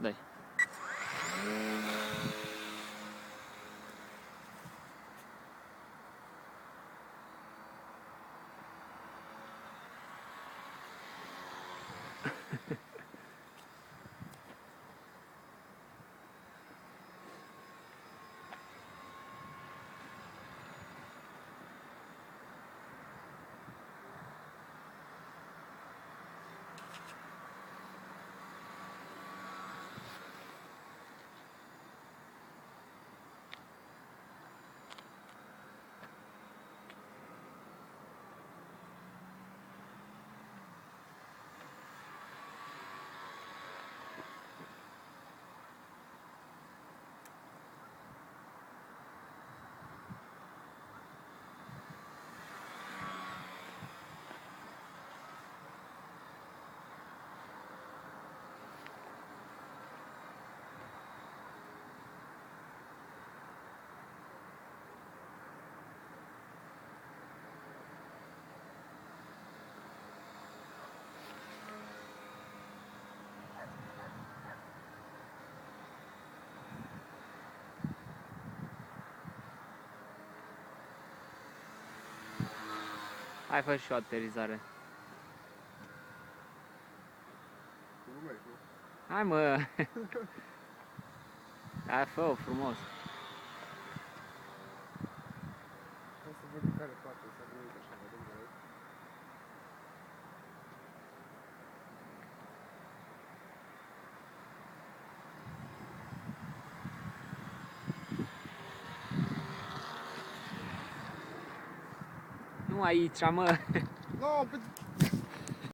Dai. Hai, fă și o aterizare. Hai, mă! Hai, fă-o frumos. Hai să văd care poate să nu uit așa, vedem de aici. Nu aici, mă! Nu, pe